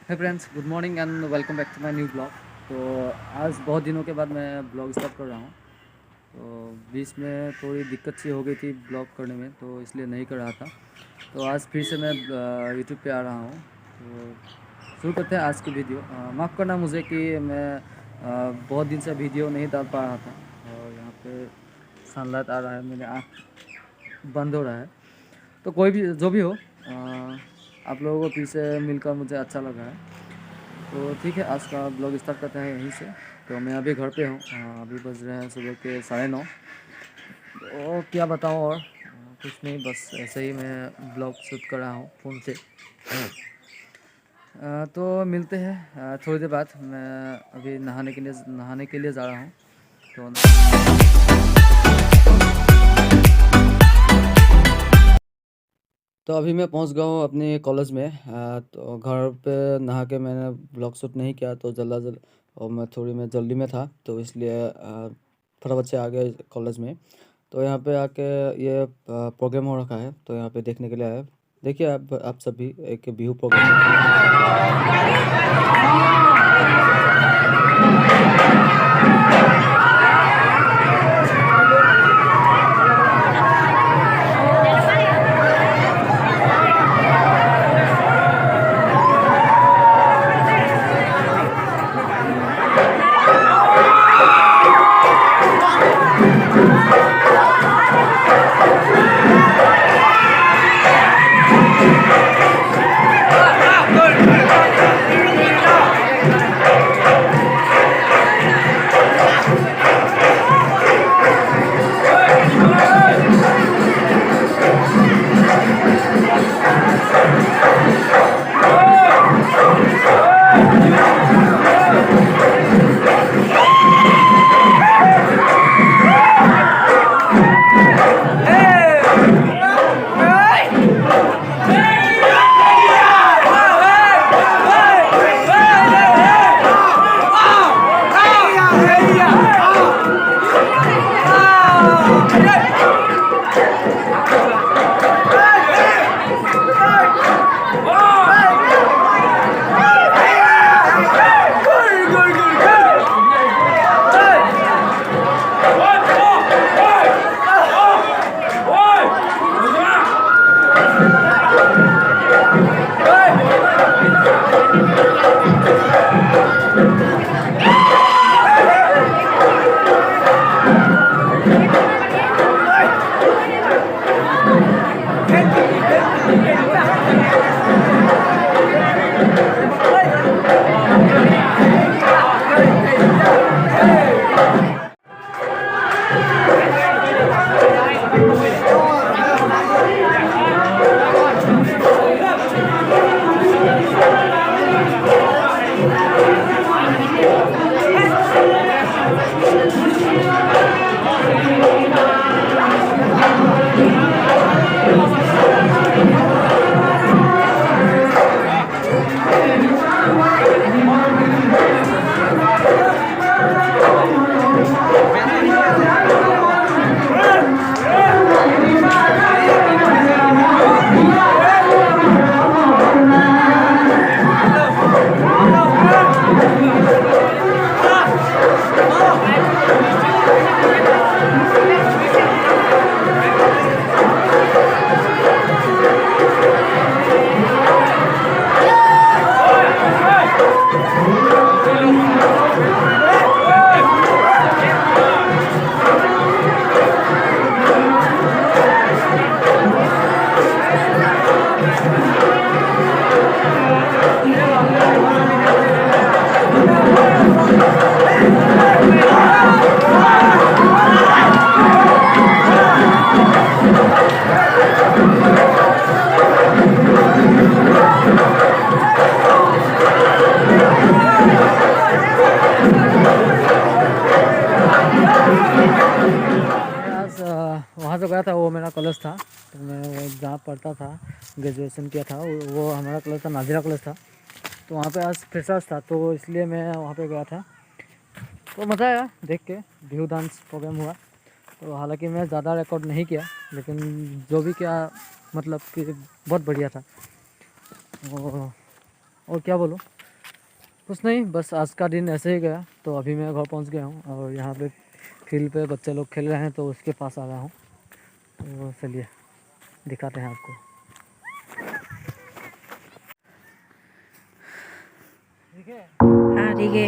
है friends, good morning and welcome back to my new blog. तो आज बहुत दिनों के बाद मैं ब्लॉग स्टार्ट कर रहा हूँ। तो बीच में थोड़ी दिक्कत सी हो गई थी ब्लॉग करने में, तो इसलिए नहीं कर रहा था। तो आज फिर से मैं यूट्यूब पे आ रहा हूँ। तो शुरू करते हैं आज की वीडियो। माफ़ करना मुझे कि मैं बहुत दिन से वीडियो नहीं डाल पा रहा था। और यहाँ पे सनलाइट आ रहा है, मेरे आँख बंद हो रहा है। तो कोई भी जो भी हो, आप लोगों को फिर से मिलकर मुझे अच्छा लगा है। तो ठीक है, आज का ब्लॉग स्टार्ट करते हैं यहीं से। तो मैं अभी घर पे हूँ। अभी बज रहे हैं सुबह के 9:30। तो क्या बताऊँ और कुछ नहीं, बस ऐसे ही मैं ब्लॉग शूट कर रहा हूँ फ़ोन से। तो मिलते हैं थोड़ी देर बाद। मैं अभी नहाने के लिए जा रहा हूँ। तो अभी मैं पहुंच गया हूँ अपने कॉलेज में। तो घर पे नहा के मैंने ब्लॉग शूट नहीं किया, तो और मैं जल्दी में था, तो इसलिए फटाफट से आ गया कॉलेज में। तो यहाँ पे आके ये प्रोग्राम हो रखा है, तो यहाँ पे देखने के लिए आया। देखिए आप सभी, एक बिहू प्रोग्राम आज वहाँ जो गया था वो मेरा कॉलेज था। तो मैं वो जहाँ पढ़ता था, ग्रेजुएशन किया था, वो हमारा कॉलेज था, नाजिरा कॉलेज था। तो वहाँ पे आज फ्रेशर्स था, तो इसलिए मैं वहाँ पे गया था। तो मज़ा आया देख के, बिहू डांस प्रोग्राम हुआ। तो हालांकि मैं ज़्यादा रिकॉर्ड नहीं किया, लेकिन जो भी किया मतलब कि बहुत बढ़िया था। वो और क्या बोलूँ, कुछ नहीं, बस आज का दिन ऐसे ही गया। तो अभी मैं घर पहुंच गया हूँ और यहाँ पे फील्ड पे बच्चे लोग खेल रहे हैं तो उसके पास आ रहा हूँ। तो चलिए दिखाते हैं आपको। ठीक है, हाँ ठीक है।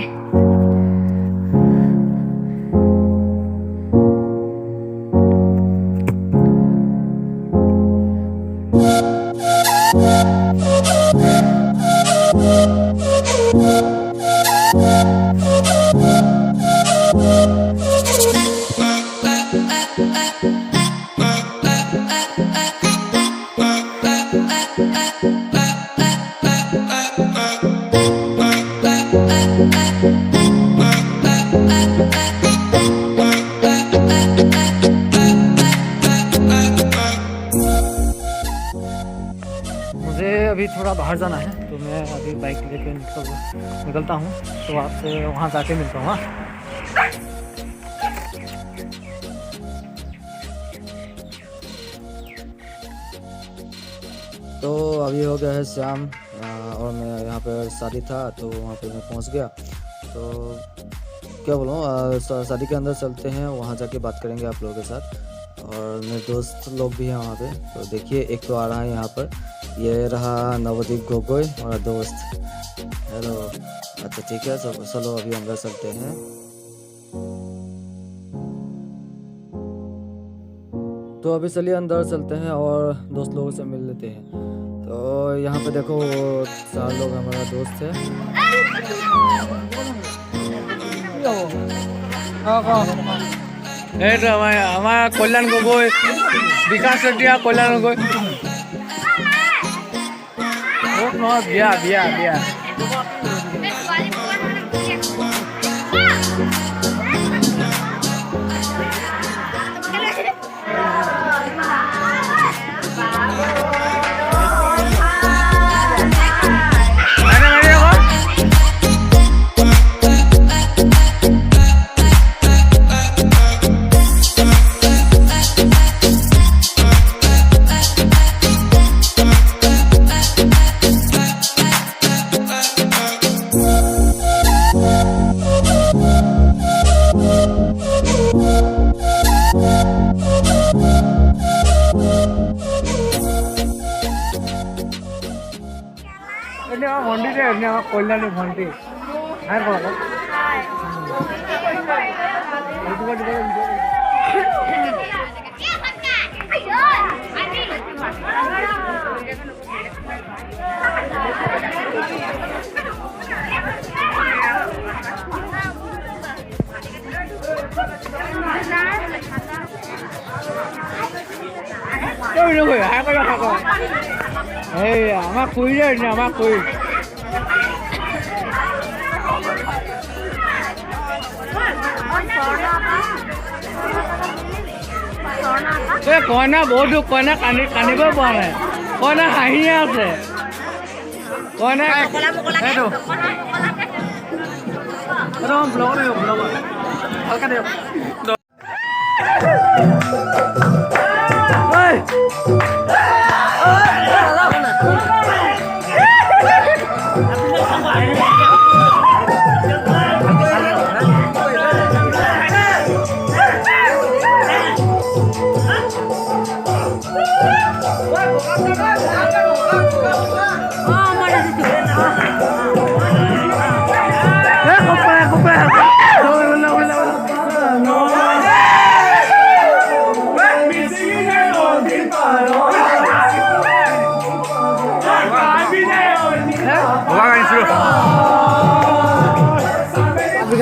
मुझे अभी थोड़ा बाहर जाना है तो मैं अभी बाइक लेके निकलता हूँ। तो आपसे वहाँ जाके मिलता हूँ। हाँ, तो अभी हो गया है शाम और मैं यहाँ पर शादी था तो वहाँ पे मैं पहुँच गया। तो क्या बोलूँ, शादी के अंदर चलते हैं, वहाँ जाके बात करेंगे आप लोगों के साथ। और मेरे दोस्त लोग भी हैं वहाँ पे। तो देखिए एक तो आ रहा है यहाँ पर, ये रहा नवदीप गोगोई हमारा दोस्त। हेलो। अच्छा ठीक है, सब चलो अभी अंदर चलते हैं। तो अभी चलिए अंदर चलते हैं और दोस्त लोगों से मिल लेते हैं। तो यहाँ पे देखो वो 4 लोग हमारा दोस्त है। हमारा कल्याण गोगोई, विकास रेड्डी, कल्याण गोगोई। बिया बिया बिया कल्याण घंटी আমার খুঁজ না আমার খুঁজ কইনা বহুত দুখ, কইনা কান্দিব পৰা নাই, কইনা হাঁহিয়ে আছে, কইনা সেইটো ব্লগত আহিব, ব্লগত ভালকে দিয়ক।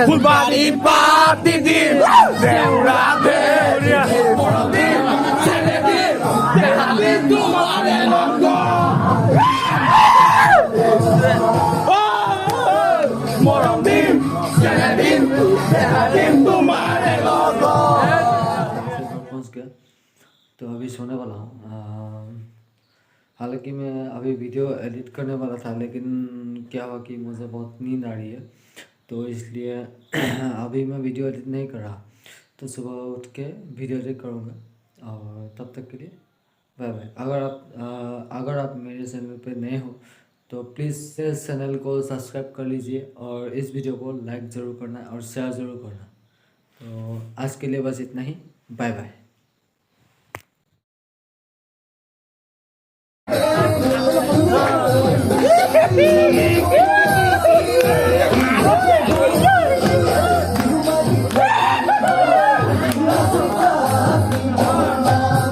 Full body party din, deurate, moradim, senedim, dehadim, tumare loco. Moradim, senedim, dehadim, tumare loco. पहुंच गया तो अभी सोने वाला हूँ। हालांकि मैं अभी वीडियो एडिट करने वाला था लेकिन क्या हुआ कि मुझे बहुत नींद आ रही है तो इसलिए अभी मैं वीडियो एडिट नहीं कर रहा। तो सुबह उठ के वीडियो एडिट करूँगा और तब तक के लिए बाय बाय। अगर आप मेरे चैनल पे नए हो तो प्लीज़ इस चैनल को सब्सक्राइब कर लीजिए और इस वीडियो को लाइक ज़रूर करना और शेयर ज़रूर करना। तो आज के लिए बस इतना ही। Bye bye.